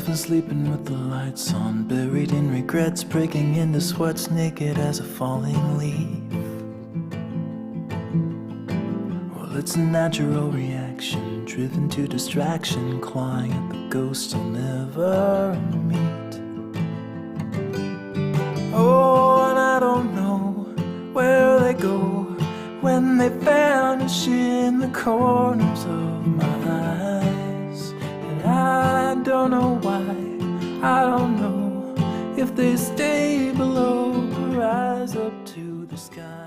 been sleeping with the lights on, buried in regrets, breaking into sweats, naked as a falling leaf. Well, it's a natural reaction, driven to distraction, clawing at the ghosts I'll never meet. Oh, and I don't know where they go when they vanish in the corners of my eyes. And I don't know why, I don't know if they stay below or rise up to the sky.